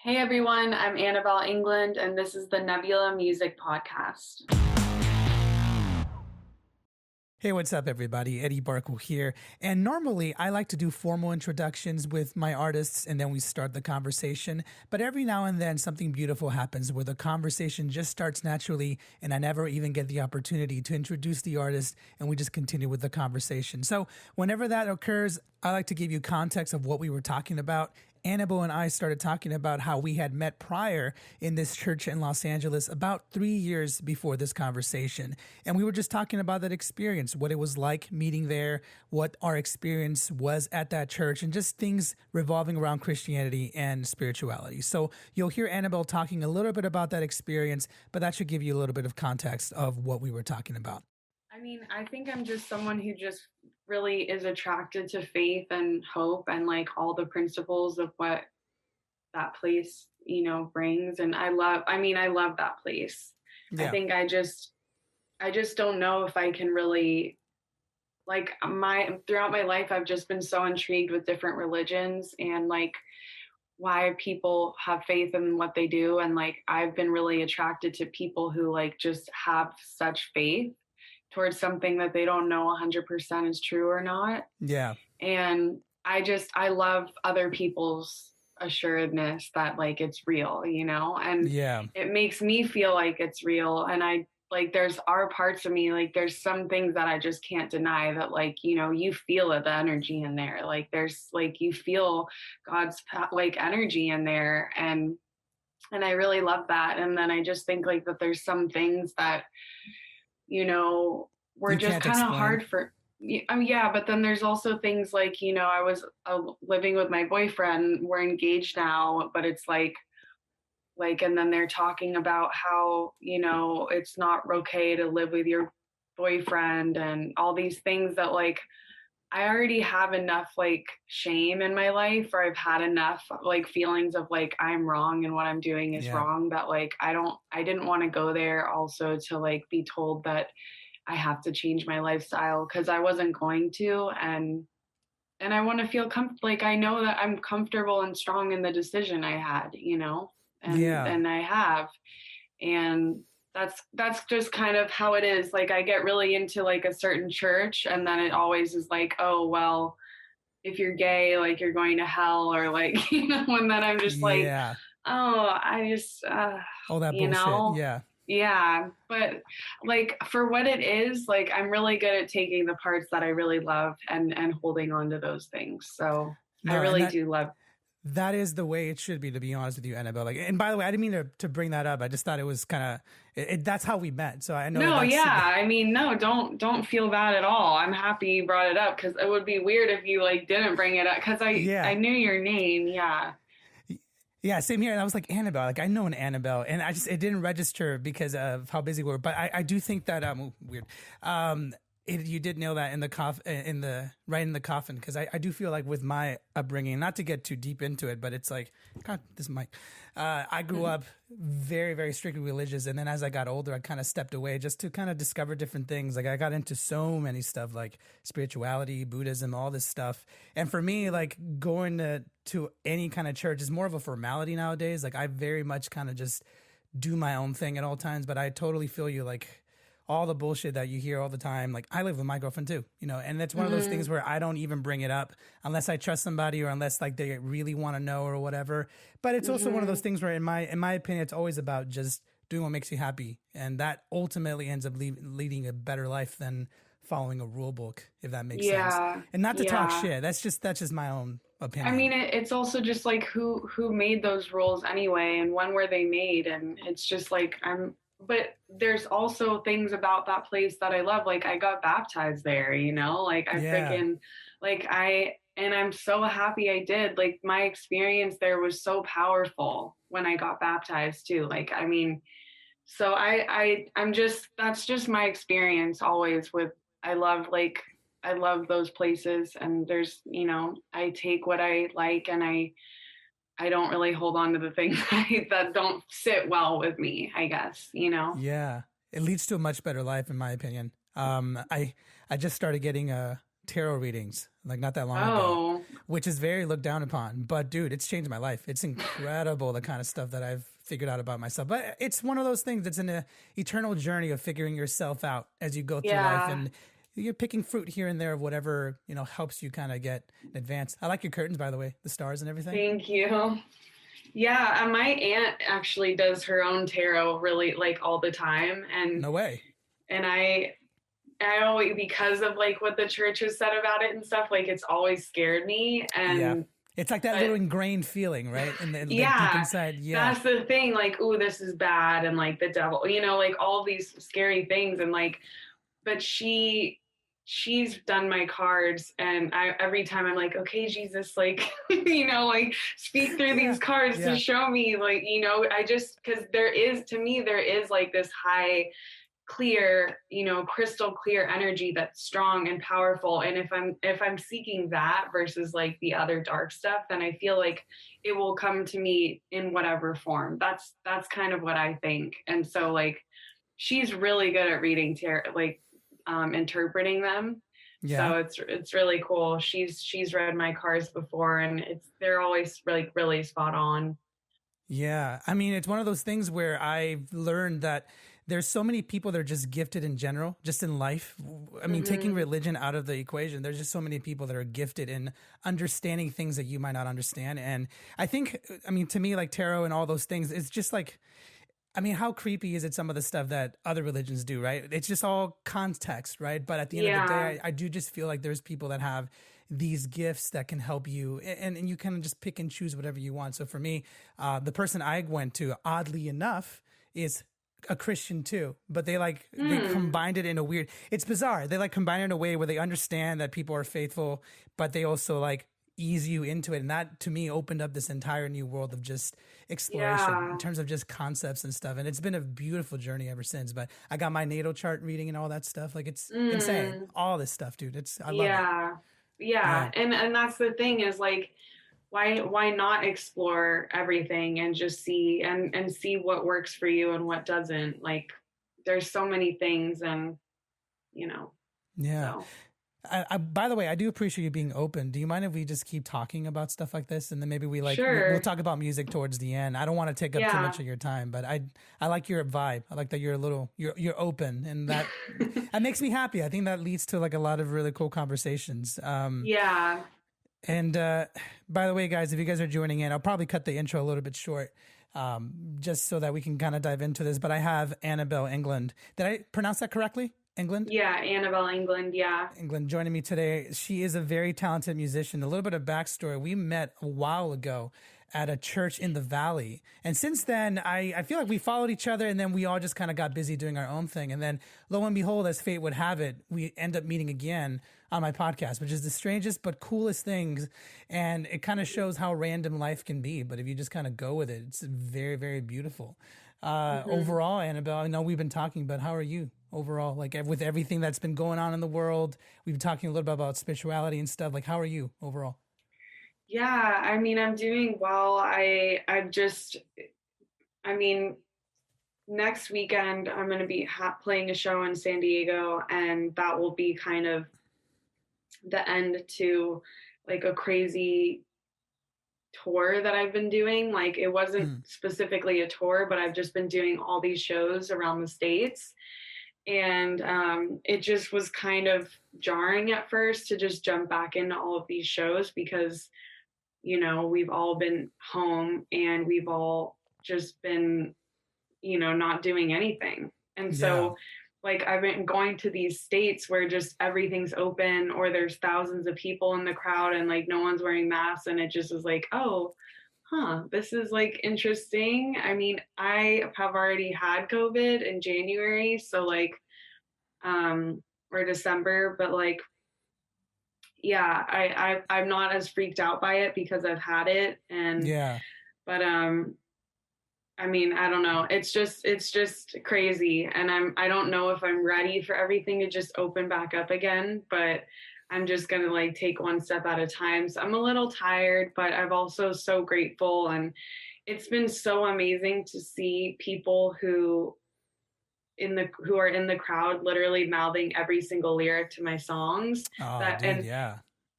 Hey everyone, I'm ANABEL England, and this is the Nebula Music Podcast. Hey, what's up, everybody? Eddie Barkle here. And normally I like to do formal introductions with my artists and then we start the conversation. But every now and then something beautiful happens where the conversation just starts naturally and I never even get the opportunity to introduce the artist and we just continue with the conversation. So whenever that occurs, I like to give you context of what we were talking about. ANABEL and I started talking about how we had met prior in this church in Los Angeles about 3 years before this conversation. And we were just talking about that experience, what it was like meeting there, what our experience was at that church, and just things revolving around Christianity and spirituality. So you'll hear ANABEL talking a little bit about that experience, but that should give you a little bit of context of what we were talking about. I think I'm just someone who just really is attracted to faith and hope and like all the principles of what that place, brings. And I love that place. Yeah. I think I just don't know if I can really throughout my life, I've just been so intrigued with different religions and like why people have faith in what they do. And like, I've been really attracted to people who like just have such faith towards something that they don't know 100% is true or not. Yeah. And I love other people's assuredness that like it's real, and Yeah. it makes me feel like it's real. And there's parts of me, like there's some things that I just can't deny that like, you feel it, the energy in there. Like there's like, you feel God's like energy in there. And I really love that. And then I just think like that there's some things that, we're You just can't kind of explain. hard for, yeah. But then there's also things like, I was living with my boyfriend, we're engaged now, but it's like, and then they're talking about how, it's not okay to live with your boyfriend and all these things that like, I already have enough like shame in my life, or I've had enough like feelings of like I'm wrong and what I'm doing is wrong, that like I didn't want to go there also to like be told that I have to change my lifestyle, because I wasn't going to. And I want to feel like I know that I'm comfortable and strong in the decision I had, and I have. And that's just kind of how it is. Like I get really into like a certain church, and then it always is like, oh, well, if you're gay, like you're going to hell, or like, and then I'm just like, oh, I just, all that bullshit. Yeah. Yeah. But like for what it is, like I'm really good at taking the parts that I really love and holding on to those things. So I really do love. That is the way it should be, to be honest with you, ANABEL. Like, and by the way, I didn't mean to bring that up. I just thought it was kind of, that's how we met. So I know. No, yeah. No, don't feel bad at all. I'm happy you brought it up, because it would be weird if you like didn't bring it up, because I knew your name. Yeah. Yeah, same here. And I was like, ANABEL, like I know an ANABEL, and it didn't register because of how busy we were. But I do think that weird. You did nail that in the right in the coffin, because I do feel like with my upbringing, not to get too deep into it, but it's like, God, this mic. I grew up very, very strictly religious, and then as I got older, I kind of stepped away just to kind of discover different things. Like I got into so many stuff like spirituality, Buddhism, all this stuff. And for me, like going to any kind of church is more of a formality nowadays. Like I very much kind of just do my own thing at all times, but I totally feel you, like all the bullshit that you hear all the time. Like I live with my girlfriend too, and it's one of those things where I don't even bring it up unless I trust somebody, or unless like they really want to know or whatever. But it's also one of those things where in my opinion, it's always about just doing what makes you happy. And that ultimately ends up leading a better life than following a rule book, if that makes sense. And not to talk shit. That's just my own opinion. It's also just like who made those rules anyway, and when were they made? And it's just like but there's also things about that place that I love. Like I got baptized there, like I freaking, like and I'm so happy I did. Like my experience there was so powerful when I got baptized too. Like, so that's just my experience always with, I love those places, and there's, I take what I like, and I don't really hold on to the things that don't sit well with me, I guess, Yeah. It leads to a much better life, in my opinion. I just started getting tarot readings like not that long ago. which is very looked down upon. But dude, it's changed my life. It's incredible the kind of stuff that I've figured out about myself. But it's one of those things that's an eternal journey of figuring yourself out as you go through life, and you're picking fruit here and there of whatever, helps you kind of get advanced. I like your curtains, by the way, the stars and everything. Thank you. Yeah, and my aunt actually does her own tarot really like all the time. And no way. And I always, because of like what the church has said about it and stuff, like it's always scared me. And it's like that little ingrained feeling, right? And deep inside, that's the thing. Like, ooh, this is bad, and like the devil, like all these scary things, and like, but she's done my cards, and every time I'm like, okay, Jesus, like, like speak through these cards to show me, like, I just, because there is like this high, clear, crystal clear energy that's strong and powerful. And if I'm seeking that versus like the other dark stuff, then I feel like it will come to me in whatever form. That's kind of what I think. And so like, she's really good at reading tarot, like, interpreting them. So it's really cool. She's read my cards before, and they're always like really spot on. Yeah. I mean, it's one of those things where I've learned that there's so many people that are just gifted in general, just in life. I mean, taking religion out of the equation, there's just so many people that are gifted in understanding things that you might not understand. And I think, to me, like tarot and all those things, it's just like, how creepy is it, some of the stuff that other religions do, right? It's just all context, right? But at the end of the day, I do just feel like there's people that have these gifts that can help you, and you can just pick and choose whatever you want. So for me, the person I went to, oddly enough, is a Christian too, but they combined it in a weird, it's bizarre. They like combine it in a way where they understand that people are faithful, but they also like ease you into it. And that to me opened up this entire new world of just exploration in terms of just concepts and stuff. And it's been a beautiful journey ever since. But I got my natal chart reading and all that stuff. Like it's insane. All this stuff, dude. I love it. Yeah. And that's the thing is like, why not explore everything and just see and see what works for you and what doesn't? Like there's so many things, and so. By the way, I do appreciate you being open. Do you mind if we just keep talking about stuff like this, and then maybe we'll talk about music towards the end? I don't want to take up too much of your time, but I like your vibe. I like that you're you're open, and that that makes me happy. I think that leads to like a lot of really cool conversations. And by the way, guys, if you guys are joining in, I'll probably cut the intro a little bit short, just so that we can kind of dive into this. But I have ANABEL England. Did I pronounce that correctly? England? Yeah, ANABEL England, England joining me today. She is a very talented musician. A little bit of backstory. We met a while ago at a church in the Valley. And since then, I feel like we followed each other, and then we all just kind of got busy doing our own thing. And then lo and behold, as fate would have it, we end up meeting again on my podcast, which is the strangest but coolest things. And it kind of shows how random life can be. But if you just kind of go with it, it's very, very beautiful. Overall, ANABEL, I know we've been talking, but how are you overall? Like with everything that's been going on in the world, we've been talking a little bit about spirituality and stuff. Like, how are you overall? Yeah, I'm doing well. Next weekend I'm going to be playing a show in San Diego, and that will be kind of the end to like a crazy tour that I've been doing. Like it wasn't specifically a tour, but I've just been doing all these shows around the States. And it just was kind of jarring at first to just jump back into all of these shows because, we've all been home and we've all just been, not doing anything. And so like I've been going to these states where just everything's open, or there's thousands of people in the crowd and like no one's wearing masks. And it just was like, this is like interesting. I have already had COVID in January, so like, or December, but like, I'm not as freaked out by it because I've had it. And but I don't know. It's just crazy. And I don't know if I'm ready for everything to just open back up again, but I'm just going to like take one step at a time. So I'm a little tired, but I'm also so grateful. And it's been so amazing to see people who are in the crowd literally mouthing every single lyric to my songs.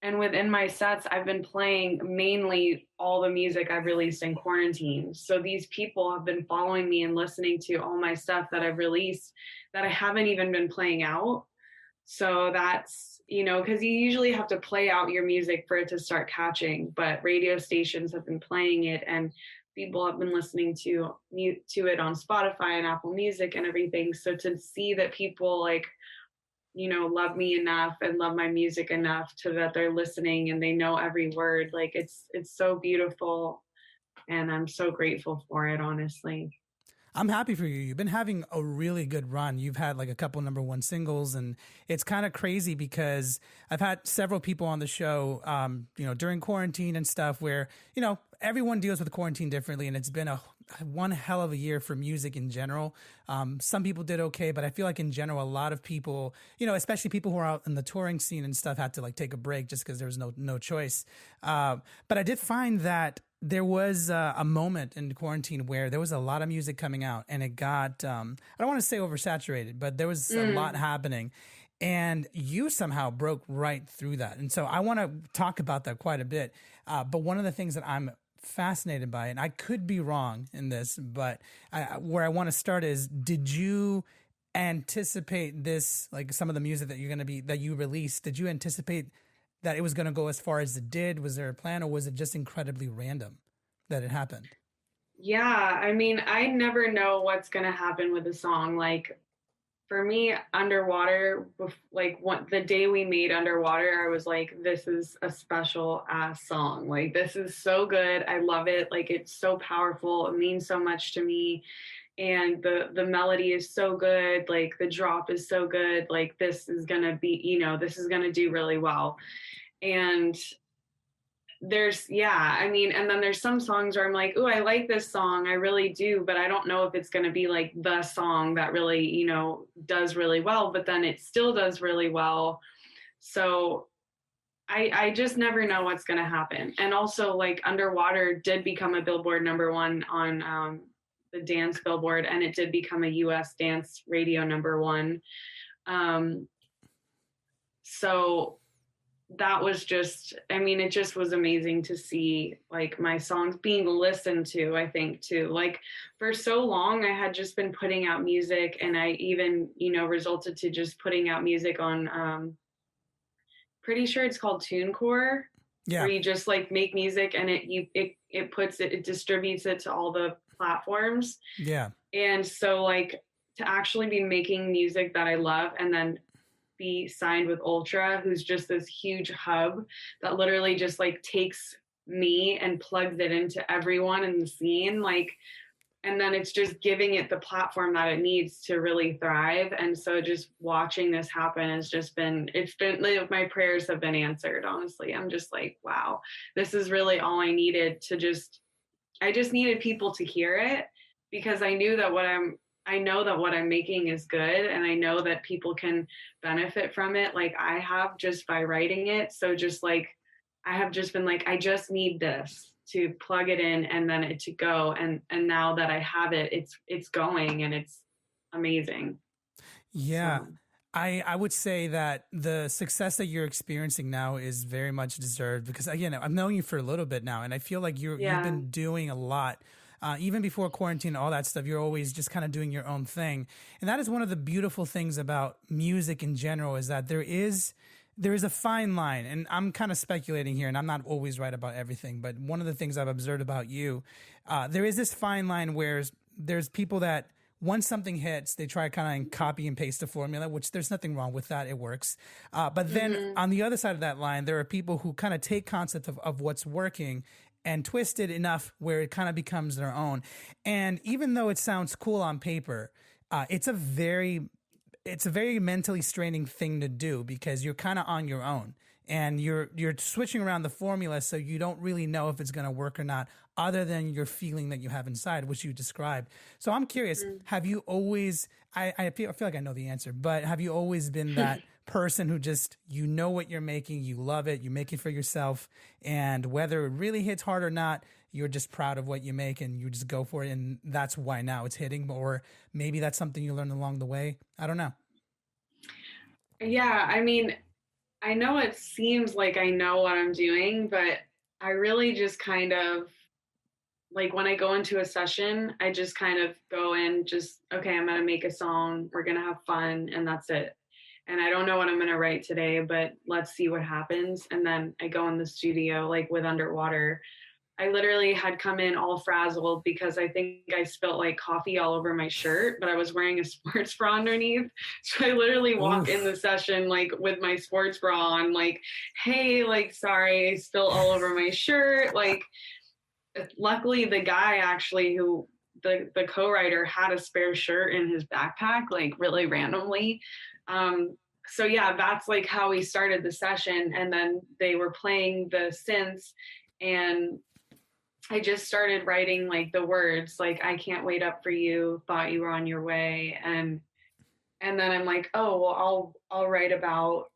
And within my sets, I've been playing mainly all the music I've released in quarantine. So these people have been following me and listening to all my stuff that I've released that I haven't even been playing out. So that's, because you usually have to play out your music for it to start catching, but radio stations have been playing it and people have been listening to it on Spotify and Apple Music and everything. So to see that people love me enough and love my music enough to that they're listening and they know every word, like it's so beautiful and I'm so grateful for it, honestly. I'm happy for you. You've been having a really good run. You've had like a couple #1 singles, and it's kind of crazy because I've had several people on the show, during quarantine and stuff where, everyone deals with quarantine differently. And it's been one hell of a year for music in general. Some people did okay, but I feel like in general, a lot of people, especially people who are out in the touring scene and stuff, had to like take a break just because there was no choice. But I did find that there was a moment in quarantine where there was a lot of music coming out and it got, I don't want to say oversaturated, but there was a lot happening and you somehow broke right through that. And so I want to talk about that quite a bit. But one of the things that I'm fascinated by, and I could be wrong in this, but where I want to start is, did you anticipate this, like some of the music that that you released, did you anticipate that it was going to go as far as it did? Was there a plan, or was it just incredibly random that it happened? Yeah, I mean, I never know what's going to happen with a song. Like for me, Underwater, the day we made Underwater, I was like, this is a special ass song. Like this is so good. I love it. Like it's so powerful. It means so much to me. And the melody is so good. Like the drop is so good. Like this is going to be, this is going to do really well. And and then there's some songs where I'm like, oh, I like this song, I really do, but I don't know if it's going to be like the song that really, does really well, but then it still does really well. So I just never know what's going to happen. And also like Underwater did become a Billboard #1 on the dance Billboard, and it did become a US dance radio #1. So that was just, it just was amazing to see like my songs being listened to, I think too. Like for so long I had just been putting out music, and I even, resulted to just putting out music on pretty sure it's called TuneCore. Yeah. Where you just like make music and it distributes it to all the platforms. Yeah. And so like to actually be making music that I love and then be signed with Ultra, who's just this huge hub that literally just like takes me and plugs it into everyone in the scene. Like, and then it's just giving it the platform that it needs to really thrive. And so just watching this happen has just been, like, my prayers have been answered. Honestly, I'm just like, wow, this is really all I needed I just needed people to hear it, because I know that what I'm making is good, and I know that people can benefit from it, like I have, just by writing it. So just like I have just been like, I just need this to plug it in and then it to go, and now that I have it, it's going and it's amazing. Yeah. So. I would say that the success that you're experiencing now is very much deserved, because again, I've known you for a little bit now and I feel like you've been doing a lot. Even before quarantine, all that stuff, you're always just kind of doing your own thing. And that is one of the beautiful things about music in general, is that there is a fine line. And I'm kind of speculating here, and I'm not always right about everything, but one of the things I've observed about you, there is this fine line where there's people that once something hits, they try to kind of copy and paste the formula, which there's nothing wrong with that. It works. But then on the other side of that line, there are people who kind of take concept of what's working and twist it enough where it kind of becomes their own. And even though it sounds cool on paper, it's a very mentally straining thing to do, because you're kind of on your own and you're switching around the formula, so you don't really know if it's going to work or not, other than your feeling that you have inside, which you described. So I'm curious, have you always, I feel like I know the answer, but have you always been that person who just, what you're making, you love it, you make it for yourself, and whether it really hits hard or not, you're just proud of what you make and you just go for it, and that's why now it's hitting? Or maybe that's something you learned along the way? I don't know. Yeah, I know it seems like I know what I'm doing, but I really just kind of like when I go into a session, I just kind of go in, just, okay, I'm going to make a song. We're going to have fun, and that's it. And I don't know what I'm going to write today, but let's see what happens. And then I go in the studio, like with Underwater. I literally had come in all frazzled because I think I spilt like coffee all over my shirt, but I was wearing a sports bra underneath. So I literally walk in the session like with my sports bra on, like, hey, like, sorry, I spilled all over my shirt. Like, luckily the guy actually who the co-writer had a spare shirt in his backpack, like really randomly. So yeah, that's like how we started the session. And then they were playing the synths, and I just started writing like the words, like, I can't wait up for you, thought you were on your way. And then I'm like, oh, well, I'll write about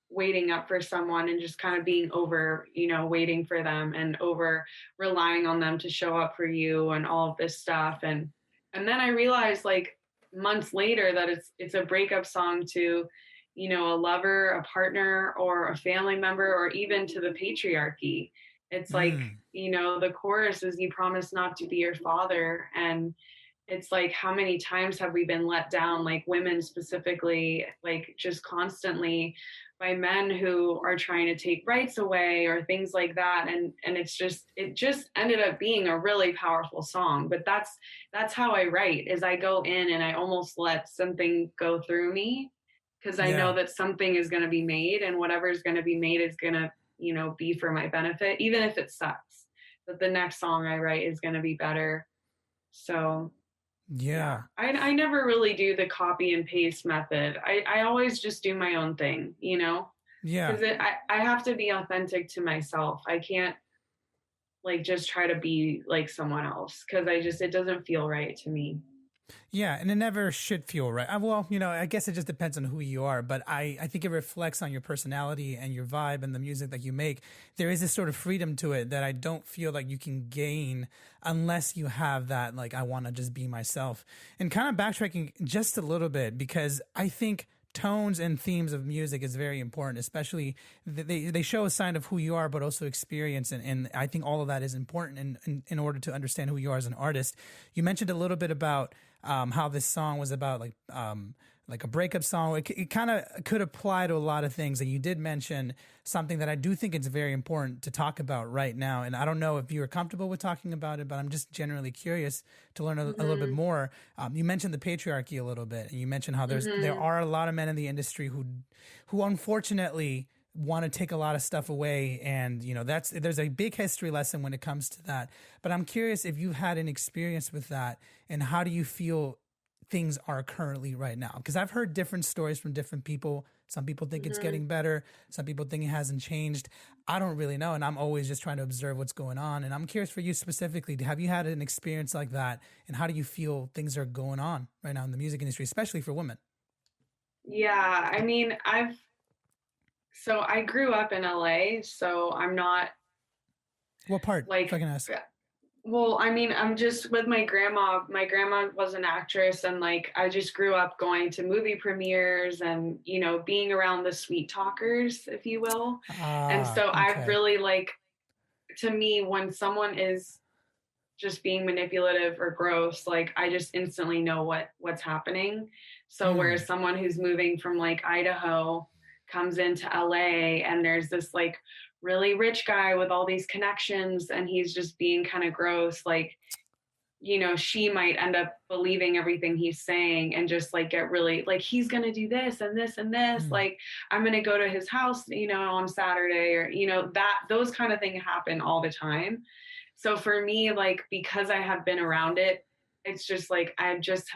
waiting up for someone and just kind of being over, waiting for them and over relying on them to show up for you and all of this stuff. And then I realized like months later that it's a breakup song to, a lover, a partner, or a family member, or even to the patriarchy. It's like, the chorus is, you promise not to be your father. And it's like, how many times have we been let down, like women specifically, like just constantly by men who are trying to take rights away or things like that. And it just ended up being a really powerful song. But that's how I write, is I go in and I almost let something go through me, because I know that something is going to be made, and whatever is going to be made is going to, be for my benefit, even if it sucks, that the next song I write is going to be better. So yeah. I never really do the copy and paste method. I always just do my own thing, Yeah. Because I have to be authentic to myself. I can't like just try to be like someone else, because it doesn't feel right to me. Yeah, and it never should feel right. Well, I guess it just depends on who you are, but I think it reflects on your personality and your vibe and the music that you make. There is this sort of freedom to it that I don't feel like you can gain unless you have that, like, I want to just be myself. And kind of backtracking just a little bit, because I think tones and themes of music is very important, especially they show a sign of who you are, but also experience. And I think all of that is important in order to understand who you are as an artist. You mentioned a little bit about how this song was about like a breakup song. It kind of could apply to a lot of things. And you did mention something that I do think it's very important to talk about right now. And I don't know if you are comfortable with talking about it, but I'm just generally curious to learn a little bit more. You mentioned the patriarchy a little bit, and you mentioned how there are a lot of men in the industry who unfortunately want to take a lot of stuff away. And, there's a big history lesson when it comes to that. But I'm curious if you've had an experience with that, and how do you feel things are currently right now? Because I've heard different stories from different people. Some people think it's getting better. Some people think it hasn't changed. I don't really know. And I'm always just trying to observe what's going on. And I'm curious for you specifically, have you had an experience like that? And how do you feel things are going on right now in the music industry, especially for women? Yeah, I mean, so I grew up in LA, so I'm not What part, like, if I can ask? well, I mean, I'm just with my grandma. My grandma was an actress, and like I just grew up going to movie premieres and, being around the sweet talkers, if you will. And so I've Okay. really like, to me, when someone is just being manipulative or gross, like I just instantly know what's happening. So whereas someone who's moving from like Idaho comes into LA, and there's this like really rich guy with all these connections, and he's just being kind of gross, like, she might end up believing everything he's saying and just like get really like, he's going to do this and this and this. Like, I'm going to go to his house, on Saturday, or, that those kind of things happen all the time. So for me, like, because I have been around it, it's just like, I just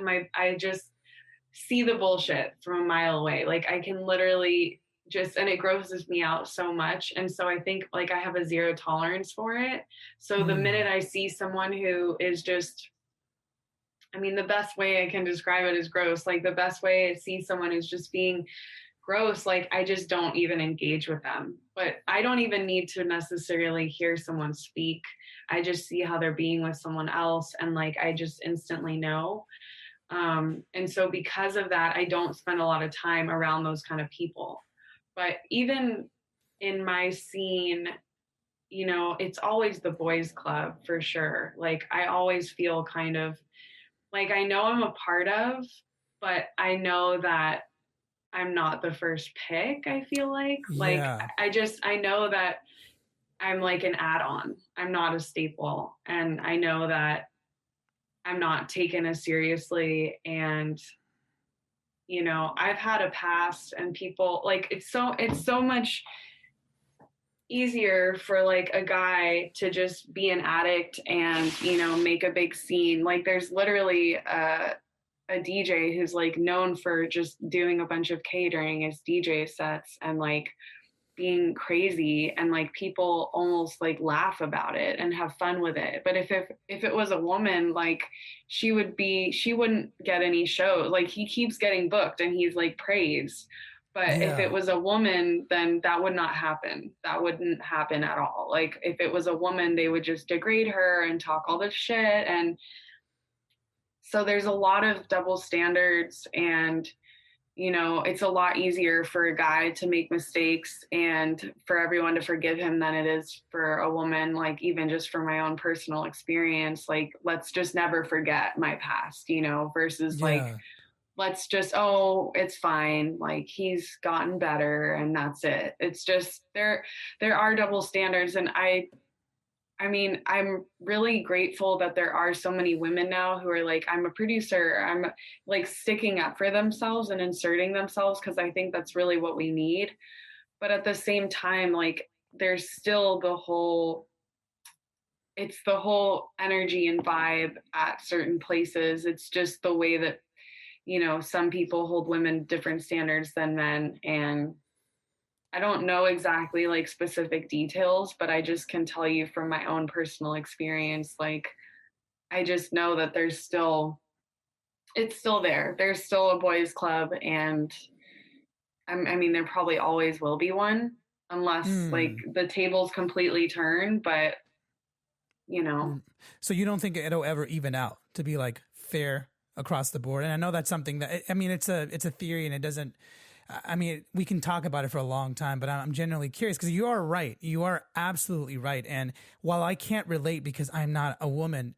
see the bullshit from a mile away. Like, I can literally and it grosses me out so much. And so I think like I have a zero tolerance for it. So the minute I see someone who is just, I mean, the best way I can describe it is gross. Like, the best way I see someone who's just being gross, like, I just don't even engage with them. But I don't even need to necessarily hear someone speak. I just see how they're being with someone else, and like I just instantly know. And so because of that, I don't spend a lot of time around those kind of people. But even in my scene, you know, it's always the boys club for sure. Like I always feel kind of like I know I'm a part of, but I know that I'm not the first pick, I feel like Yeah. I know that I'm like an add-on. I'm not a staple, and I know that I'm not taken as seriously. And you know, I've had a past, and people like it's so much easier for like a guy to just be an addict and you know make a big scene. Like there's literally a DJ who's like known for just doing a bunch of catering as DJ sets and like being crazy, and like people almost like laugh about it and have fun with it. But if it was a woman, like she wouldn't get any shows. Like he keeps getting booked and he's like praised. But if it Yeah. was a woman, then that would not happen. That wouldn't happen at all. Like if it was a woman, they would just degrade her and talk all this shit. And so there's a lot of double standards, and you know, it's a lot easier for a guy to make mistakes and for everyone to forgive him than it is for a woman. Like even just from my own personal experience, like let's just never forget my past, you know, versus like Yeah. let's just, oh, it's fine, like he's gotten better and that's it. It's just there are double standards. And I mean, I'm really grateful that there are so many women now who are like, I'm a producer, I'm like sticking up for themselves and inserting themselves, because I think that's really what we need. But at the same time, like, there's still it's the whole energy and vibe at certain places. It's just the way that, you know, some people hold women different standards than men. And I don't know exactly like specific details, but I just can tell you from my own personal experience, like I just know that it's still there. There's still a boys club, and I mean, there probably always will be one unless like Hmm. the tables completely turn, but you know, So you don't think it'll ever even out to be like fair across the board? And I know that's something that I mean it's a theory and it doesn't. I mean we can talk about it for a long time, but I'm genuinely curious because you are right. You are absolutely right. And while I can't relate because I'm not a woman,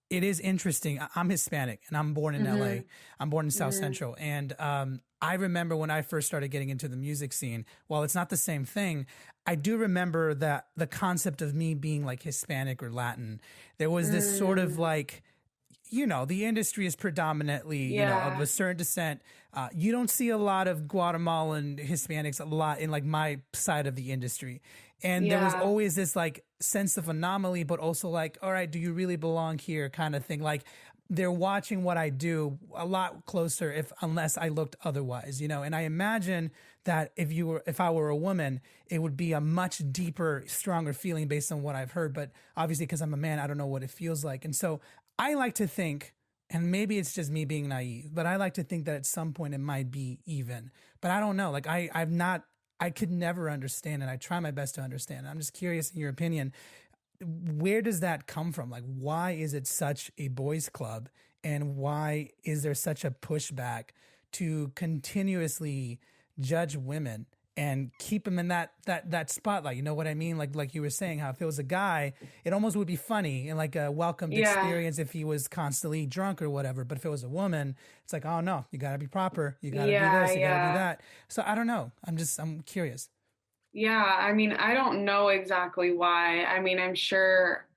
it is interesting. I'm Hispanic and I'm born in mm-hmm, LA. I'm born in South mm-hmm, Central, and I remember when I first started getting into the music scene. While it's not the same thing, I do remember that the concept of me being like Hispanic or Latin, there was this sort of mm, like, you know, the industry is predominantly, you know, of yeah, a certain descent. You don't see a lot of Guatemalan Hispanics a lot in like my side of the industry. And there was yeah, always this like sense of anomaly, but also like, all right, do you really belong here kind of thing? Like they're watching what I do a lot closer unless I looked otherwise, you know? And I imagine that if I were a woman, it would be a much deeper, stronger feeling based on what I've heard. But obviously, because I'm a man, I don't know what it feels like. And so I like to think, and maybe it's just me being naive, but I like to think that at some point it might be even. But I don't know. Like I could never understand, and I try my best to understand. I'm just curious in your opinion, where does that come from? Like, why is it such a boys' club, and why is there such a pushback to continuously judge women and keep them in that spotlight? You know what I mean? Like you were saying, how if it was a guy, it almost would be funny and like a welcomed yeah, experience if he was constantly drunk or whatever. But if it was a woman, it's like, oh no, you got to be proper, you got to do yeah, this, you got to do yeah. that. So I don't know. I'm curious. Yeah, I mean, I don't know exactly why. I mean, I'm sure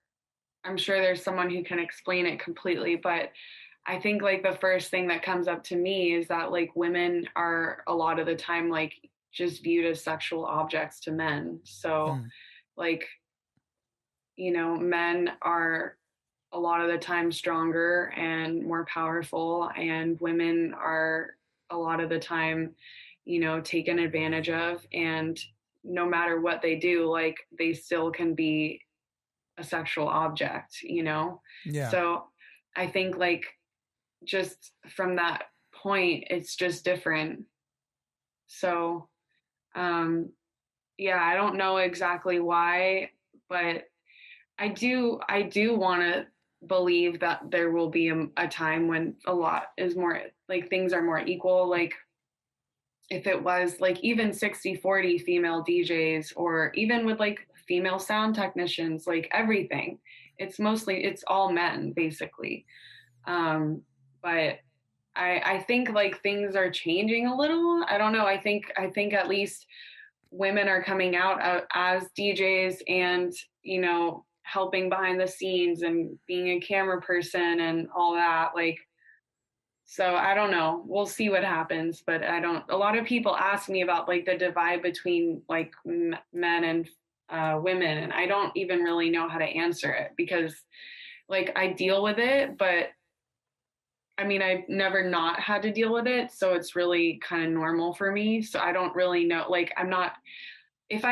there's someone who can explain it completely, but I think like the first thing that comes up to me is that like women are a lot of the time like just viewed as sexual objects to men. So Hmm. like, you know, men are a lot of the time stronger and more powerful, and women are a lot of the time, you know, taken advantage of. And no matter what they do, like they still can be a sexual object, you know? Yeah. So I think like just from that point, it's just different. So, um, yeah, I don't know exactly why, but I do want to believe that there will be a time when a lot is more like things are more equal. Like if it was like even 60-40 female DJs, or even with like female sound technicians, like everything, it's all men basically. But I think like things are changing a little. I don't know. I think at least women are coming out as DJs, and helping behind the scenes and being a camera person and all that. Like, so I don't know. We'll see what happens, but I don't. A lot of people ask me about like the divide between like men and women, and I don't even really know how to answer it, because like I deal with it, but I mean, I've never not had to deal with it, so it's really kind of normal for me. So I don't really know. Like, I'm not. If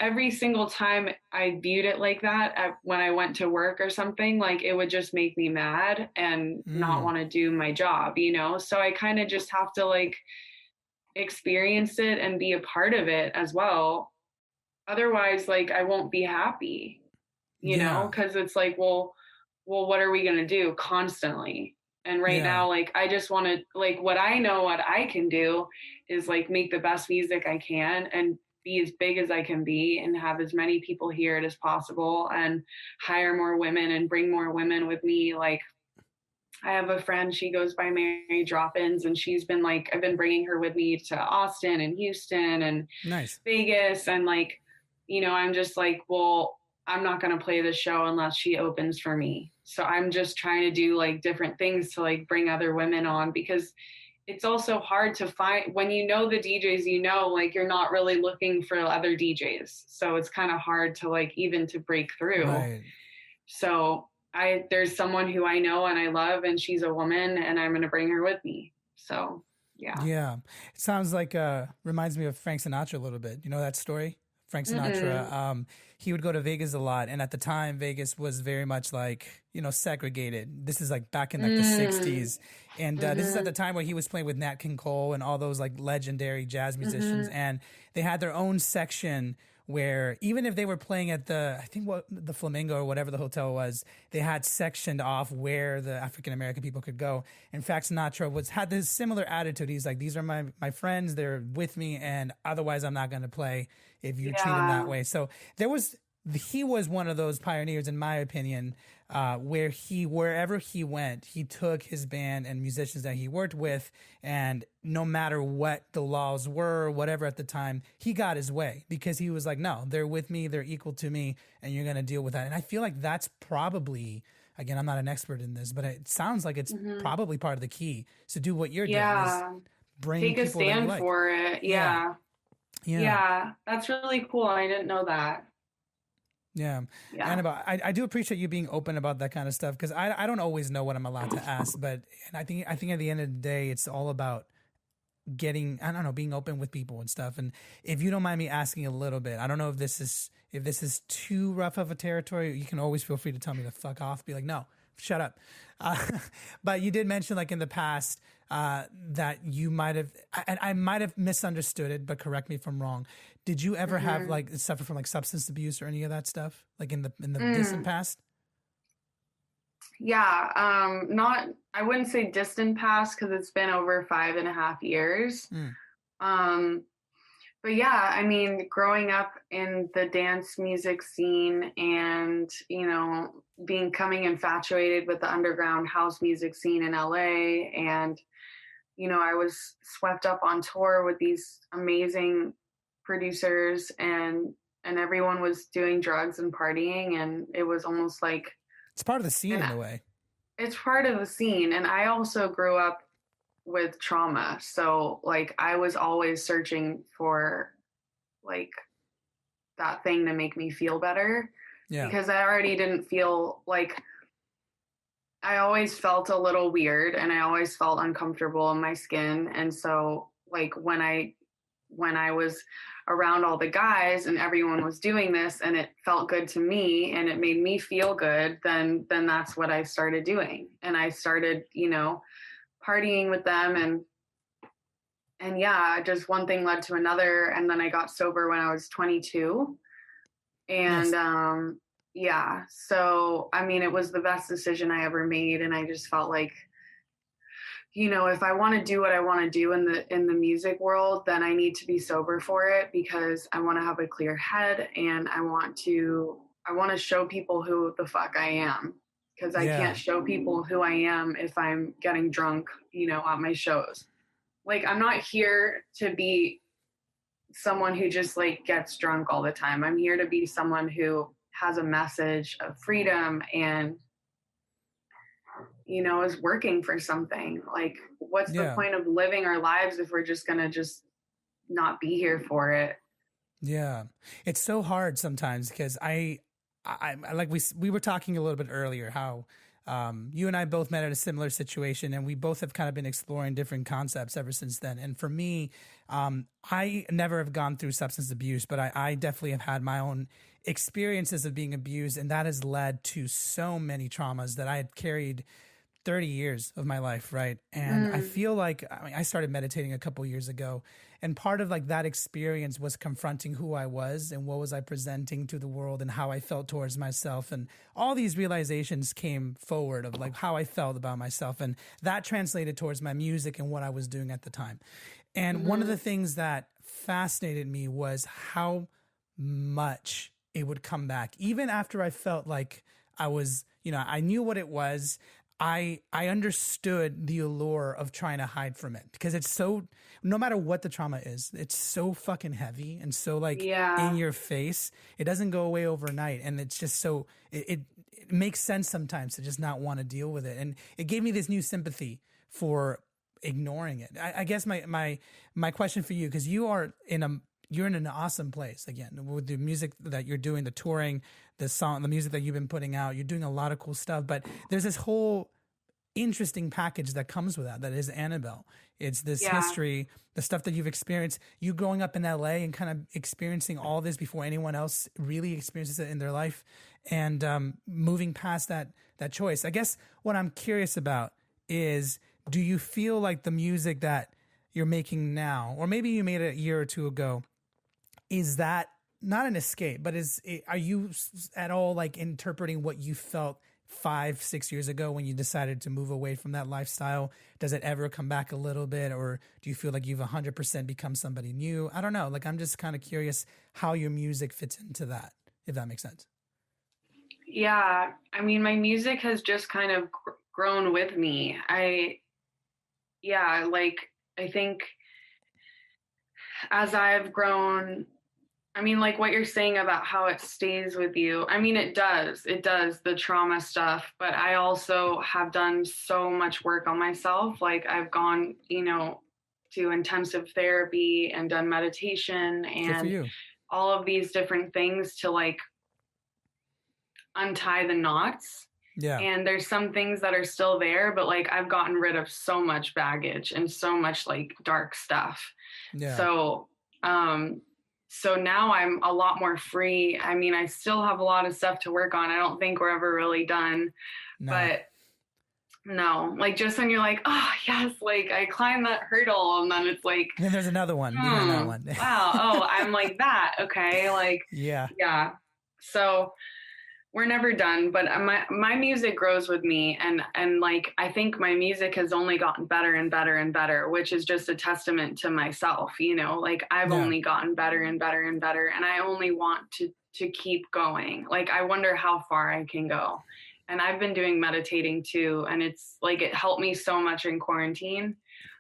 every single time I viewed it like that when I went to work or something, like it would just make me mad and not want to do my job, So I kind of just have to like experience it and be a part of it as well. Otherwise, like I won't be happy, because it's like, well, what are we gonna do constantly? And right now, like I just want to, like, what I know what I can do is like make the best music I can and be as big as I can be and have as many people hear it as possible and hire more women and bring more women with me. Like, I have a friend, she goes by Mary Drop-ins, and she's been like, I've been bringing her with me to Austin and Houston and Vegas. And like, I'm just like, well, I'm not going to play the show unless she opens for me. So I'm just trying to do like different things to like bring other women on, because it's also hard to find when the DJs, like you're not really looking for other DJs. So it's kind of hard to like even to break through. Right. So there's someone who I know and I love, and she's a woman, and I'm going to bring her with me. So, yeah. Yeah. It sounds like, reminds me of Frank Sinatra a little bit. You know that story? Frank Sinatra, he would go to Vegas a lot. And at the time, Vegas was very much like, segregated. This is like back in like the 60s. And this is at the time where he was playing with Nat King Cole and all those like legendary jazz musicians. And they had their own section where even if they were playing at the Flamingo or whatever the hotel was, they had sectioned off where the African-American people could go. In fact, Sinatra had this similar attitude. He's like, these are my friends, they're with me, and otherwise I'm not going to play if you treat them that way. So he was one of those pioneers, in my opinion, where wherever he went, he took his band and musicians that he worked with, and no matter what the laws were, whatever at the time, he got his way, because he was like, no, they're with me, they're equal to me, and you're going to deal with that. And I feel like that's probably, again, I'm not an expert in this, but it sounds like it's probably part of the key. So do what you're doing is bring take people a stand that you like. for it. Yeah, that's really cool. I didn't know that. Yeah. Annabelle, I do appreciate you being open about that kind of stuff, because I don't always know what I'm allowed to ask, but I think at the end of the day, it's all about being open with people and stuff. And if you don't mind me asking a little bit, I don't know if this is too rough of a territory, you can always feel free to tell me to fuck off, be like, no, shut up. But you did mention like in the past that you might have, I might have misunderstood it, but correct me if I'm wrong. Did you ever have like suffer from like substance abuse or any of that stuff, like in the distant past? Yeah, I wouldn't say distant past, because it's been over 5.5 years. But yeah, I mean, growing up in the dance music scene and, becoming infatuated with the underground house music scene in LA. And, I was swept up on tour with these amazing producers, and everyone was doing drugs and partying. And it was almost like, it's part of the scene in a way. It's part of the scene. And I also grew up with trauma. So like I was always searching for like that thing to make me feel better. Yeah. Because I already didn't feel like, I always felt a little weird and I always felt uncomfortable in my skin. And so like when I was around all the guys and everyone was doing this and it felt good to me and it made me feel good, then that's what I started doing. And I started, partying with them, and yeah, just one thing led to another. And then I got sober when I was 22. And nice. Yeah, so I mean, it was the best decision I ever made. And I just felt like, you know, if I want to do what I want to do in the music world, then I need to be sober for it, because I want to have a clear head, and I want to show people who the fuck I am, because I Yeah. can't show people who I am if I'm getting drunk, you know, at my shows. Like, I'm not here to be someone who just like gets drunk all the time. I'm here to be someone who has a message of freedom and, you know, is working for something. Like, what's the Yeah. point of living our lives if we're just going to just not be here for it? Yeah. It's so hard sometimes because I like we were talking a little bit earlier how you and I both met at a similar situation, and we both have kind of been exploring different concepts ever since then. And for me, I never have gone through substance abuse, but I definitely have had my own experiences of being abused, and that has led to so many traumas that I had carried 30 years of my life, right? And I feel like, I mean, I started meditating a couple years ago, and part of like that experience was confronting who I was and what was I presenting to the world and how I felt towards myself, and all these realizations came forward of like how I felt about myself, and that translated towards my music and what I was doing at the time. And one of the things that fascinated me was how much it would come back even after I felt like I was, you know, I knew what it was. I understood the allure of trying to hide from it, because it's so, no matter what the trauma is, it's so fucking heavy and so like Yeah. in your face. It doesn't go away overnight, and it's just so it makes sense sometimes to just not want to deal with it. And it gave me this new sympathy for ignoring it. I guess my question for you, because you're in an awesome place again with the music that you're doing, the touring, the music that you've been putting out. You're doing a lot of cool stuff, but there's this whole interesting package that comes with that is ANABEL. It's this Yeah. history, the stuff that you've experienced, you growing up in LA and kind of experiencing all this before anyone else really experiences it in their life, and moving past that choice. I guess what I'm curious about is, do you feel like the music that you're making now, or maybe you made it a year or two ago, is that not an escape, but are you at all like interpreting what you felt 5-6 years ago when you decided to move away from that lifestyle? Does it ever come back a little bit, or do you feel like you've 100% become somebody new? I don't know. Like, I'm just kind of curious how your music fits into that, if that makes sense. Yeah. I mean, my music has just kind of grown with me. Like, I think as I've grown, I mean, like what you're saying about how it stays with you. I mean, it does, the trauma stuff, but I also have done so much work on myself. Like, I've gone, you know, to intensive therapy and done meditation Good for and you. all of these different things to like untie the knots. Yeah. And there's some things that are still there, but like I've gotten rid of so much baggage and so much like dark stuff. Yeah. So now I'm a lot more free. I mean, I still have a lot of stuff to work on. I don't think we're ever really done. No. But no, like just when you're like, oh yes, like I climbed that hurdle, and then it's like, and then there's another one behind that one. Wow. Oh, I'm like that. Okay. Like, yeah. So we're never done, but my music grows with me, and like I think my music has only gotten better and better and better, which is just a testament to myself, you know, like I've only gotten better and better and better, and I only want to keep going. Like, I wonder how far I can go. And I've been doing meditating too, and it's like it helped me so much in quarantine.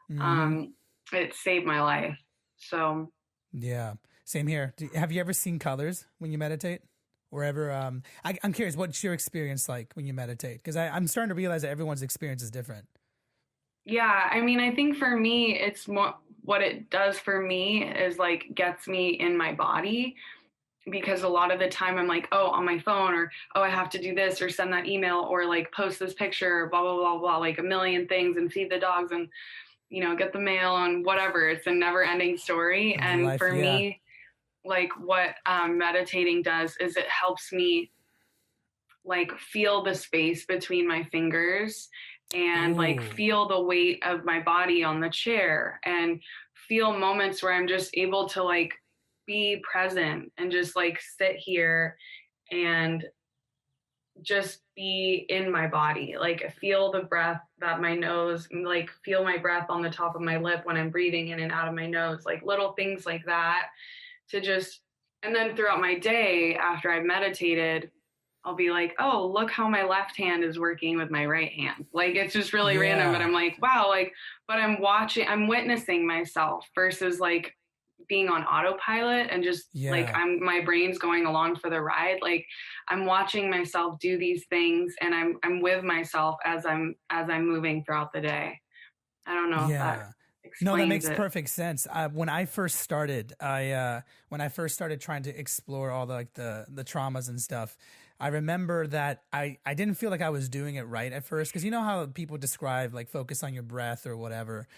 It saved my life. So yeah, same here. Have you ever seen colors when you meditate? Or ever, I'm curious, what's your experience like when you meditate? Because I'm starting to realize that everyone's experience is different. Yeah, I mean, I think for me, it's more what it does for me is like gets me in my body, because a lot of the time I'm like, oh, on my phone, or oh, I have to do this or send that email or like post this picture, or blah, blah, blah, blah, like a million things, and feed the dogs and, you know, get the mail and whatever. It's a never ending story. And Life, for me, like what meditating does is it helps me like feel the space between my fingers and like feel the weight of my body on the chair, and feel moments where I'm just able to like be present and just like sit here and just be in my body, like feel the breath that my nose, like feel my breath on the top of my lip when I'm breathing in and out of my nose, like little things like that to just, and then throughout my day after I've meditated, I'll be like, oh, look how my left hand is working with my right hand. Like, it's just really random, but I'm like, wow, like, but I'm witnessing myself versus like being on autopilot and just like my brain's going along for the ride. Like I'm watching myself do these things and I'm with myself as I'm moving throughout the day. I don't know if that no, that makes perfect sense. When I first started, when I first started trying to explore all the traumas and stuff, I remember that I didn't feel like I was doing it right at first. Cause you know how people describe like focus on your breath or whatever.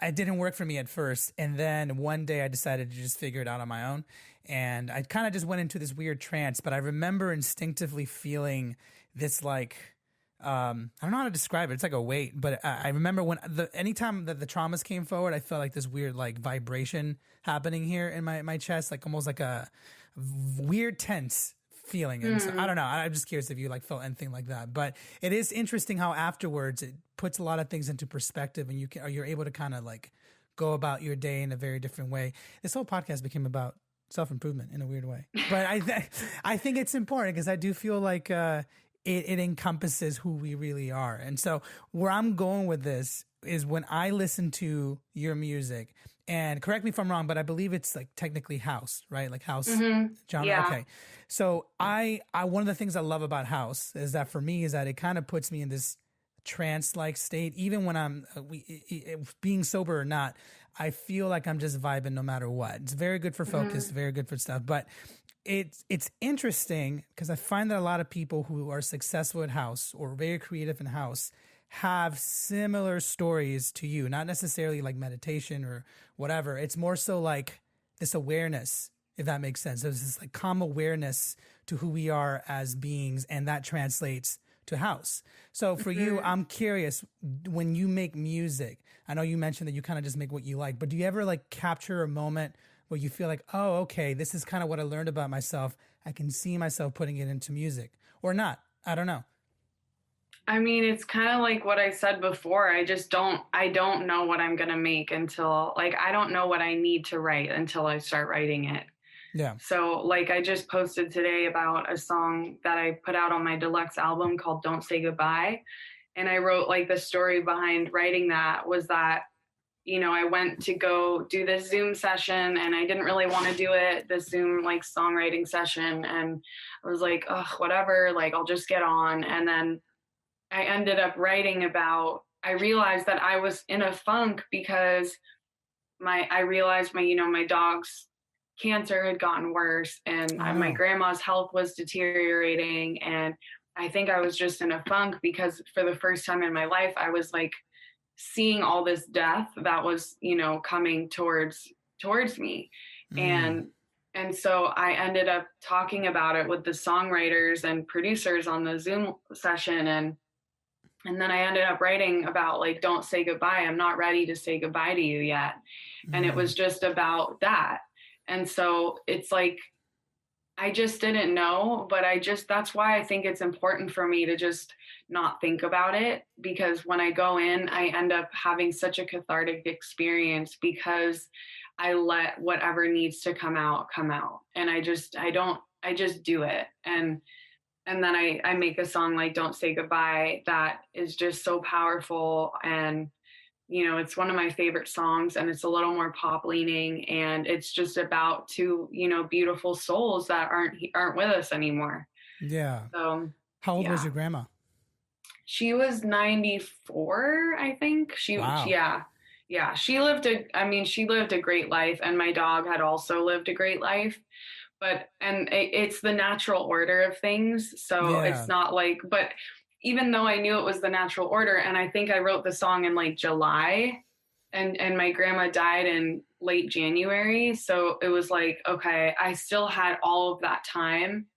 It didn't work for me at first. And then one day I decided to just figure it out on my own. And I kind of just went into this weird trance, but I remember instinctively feeling this like, I don't know how to describe it. It's like a weight, but I remember anytime that the traumas came forward, I felt like this weird like vibration happening here in my chest, like almost like a weird tense feeling. And so, I don't know. I'm just curious if you like felt anything like that, but it is interesting how afterwards it puts a lot of things into perspective and you're able to kind of like go about your day in a very different way. This whole podcast became about self-improvement in a weird way, but I think it's important because I do feel like, it encompasses who we really are. And so where I'm going with this is when I listen to your music, and correct me if I'm wrong, but I believe it's like technically house, right? Like house genre. Yeah. Okay. So I one of the things I love about house is that for me is that it kind of puts me in this trance-like state. Even when I'm being sober or not, I feel like I'm just vibing no matter what. It's very good for focus, very good for stuff. But it's interesting because I find that a lot of people who are successful at house or very creative in house have similar stories to you, not necessarily like meditation or whatever. It's more so like this awareness, if that makes sense. There's this like calm awareness to who we are as beings, and that translates to house. So for you, I'm curious, when you make music, I know you mentioned that you kind of just make what you like, but do you ever like capture a moment where you feel like, oh, okay, this is kind of what I learned about myself. I can see myself putting it into music or not. I don't know. I mean, it's kind of like what I said before. I don't know what I'm going to make until like, I don't know what I need to write until I start writing it. Yeah. So like I just posted today about a song that I put out on my deluxe album called Don't Say Goodbye. And I wrote like the story behind writing that was that, you know, I went to go do this Zoom session and I didn't really want to do it, this Zoom like songwriting session. And I was like, oh, whatever, like I'll just get on. And then I ended up writing about, I realized that I was in a funk because I realized my dog's cancer had gotten worse and my grandma's health was deteriorating. And I think I was just in a funk because for the first time in my life, I was like, seeing all this death that was, coming towards me. And so I ended up talking about it with the songwriters and producers on the Zoom session. And then I ended up writing about like, don't say goodbye. I'm not ready to say goodbye to you yet. And it was just about that. And so it's like, I just didn't know, but that's why I think it's important for me to just not think about it, because when I go in, I end up having such a cathartic experience because I let whatever needs to come out. And I just do it. And then I make a song like Don't Say Goodbye that is just so powerful. And it's one of my favorite songs, and it's a little more pop leaning, and it's just about two, beautiful souls that aren't with us anymore. Yeah. So how old was your grandma? She was 94, I think. Wow. Yeah. She lived a great life, and my dog had also lived a great life. And it's the natural order of things. So It's not like, but even though I knew it was the natural order, and I think I wrote the song in like July, and my grandma died in late January. So it was like, okay, I still had all of that time,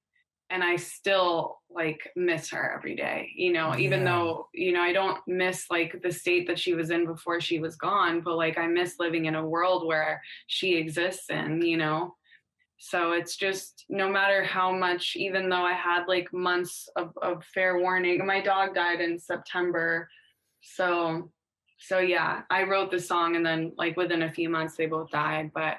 and I still like miss her every day, even though, I don't miss like the state that she was in before she was gone, but like I miss living in a world where she exists in, So it's just, no matter how much, even though I had like months of fair warning, my dog died in September. So yeah, I wrote the song and then like within a few months they both died. But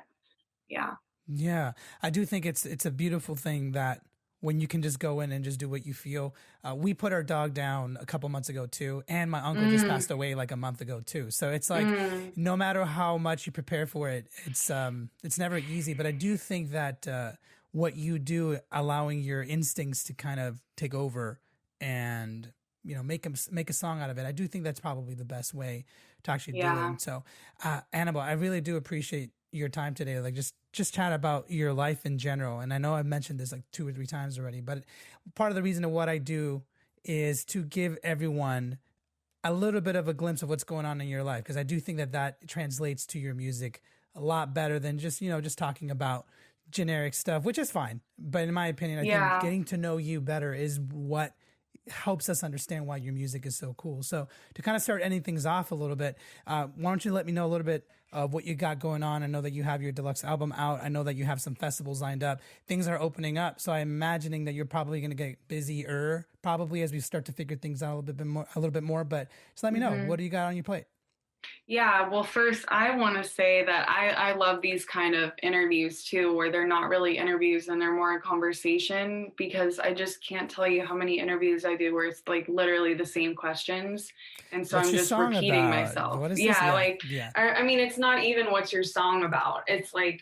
yeah. Yeah, I do think it's a beautiful thing that when you can just go in and just do what you feel. We put our dog down a couple months ago too, and my uncle just passed away like a month ago too. So it's like no matter how much you prepare for it, it's never easy. But I do think that what you do, allowing your instincts to kind of take over and make a song out of it, I do think that's probably the best way to actually do it. And so, Annabelle, I really do appreciate your time today, like just chat about your life in general. And I know I've mentioned this like 2 or 3 times already, but part of the reason of what I do is to give everyone a little bit of a glimpse of what's going on in your life, because I do think that translates to your music a lot better than just just talking about generic stuff, which is fine. But in my opinion, I think getting to know you better is what helps us understand why your music is so cool. So to kind of start ending things off a little bit, why don't you let me know a little bit of what you got going on? I know that you have your deluxe album out. I know that you have some festivals lined up. Things are opening up. So I'm imagining that you're probably going to get busier probably as we start to figure things out a little bit more. But just let me know, what do you got on your plate? Yeah, well, first, I want to say that I love these kind of interviews too, where they're not really interviews and they're more a conversation, because I just can't tell you how many interviews I do where it's like literally the same questions. And so What's I'm your just song repeating about? myself. What is Yeah, this? like, Yeah. I mean, it's not even what's your song about. It's like,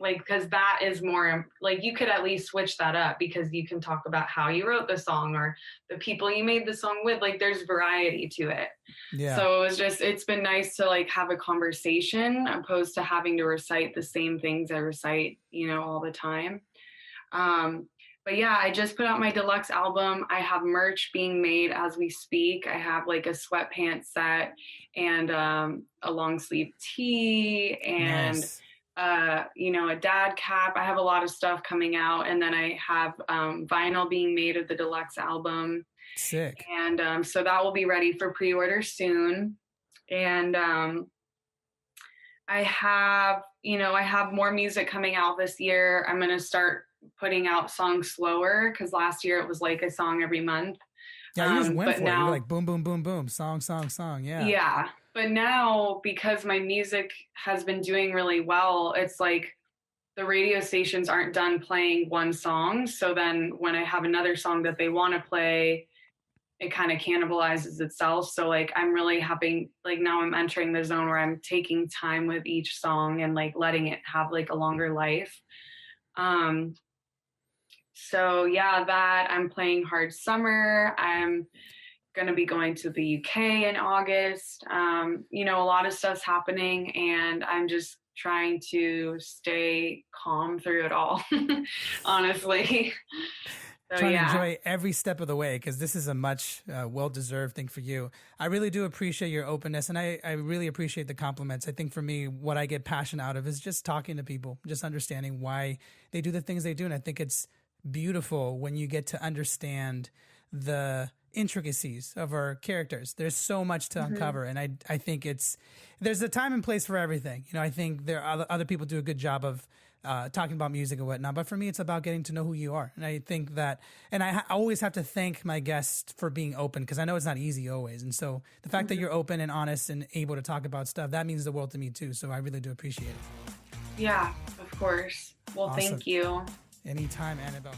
because that is more like, you could at least switch that up, because you can talk about how you wrote the song or the people you made the song with. Like, there's variety to it. Yeah. So it's been nice to like have a conversation opposed to having to recite the same things I recite, all the time. But yeah, I just put out my deluxe album. I have merch being made as we speak. I have like a sweatpants set and a long sleeve tee and Nice. a dad cap. I have a lot of stuff coming out, and then I have vinyl being made of the deluxe album. Sick. And so that will be ready for pre-order soon. And I have more music coming out this year. I'm going to start putting out songs slower, because last year it was like a song every month. Yeah, you just went for it. You were like boom, boom, boom, boom, song. Yeah. Yeah. But now, because my music has been doing really well, it's like the radio stations aren't done playing one song. So then when I have another song that they want to play, it kind of cannibalizes itself. So like, I'm really having, like, now I'm entering the zone where I'm taking time with each song and like letting it have like a longer life. So yeah, that I'm playing Hard Summer. I'm going to be going to the UK in August. A lot of stuff's happening, and I'm just trying to stay calm through it all, honestly. So, trying to enjoy every step of the way, because this is a much well-deserved thing for you. I really do appreciate your openness, and I really appreciate the compliments. I think for me, what I get passionate out of is just talking to people, just understanding why they do the things they do. And I think it's beautiful when you get to understand the intricacies of our characters. There's so much to uncover, and I think there's a time and place for everything. I think there are other people do a good job of talking about music and whatnot, but for me, it's about getting to know who you are. And I think that, and I always have to thank my guests for being open, because I know it's not easy always. And so the fact that you're open and honest and able to talk about stuff, that means the world to me too. So I really do appreciate it. Yeah, of course. Well, awesome. Thank you. Anytime, Annabelle.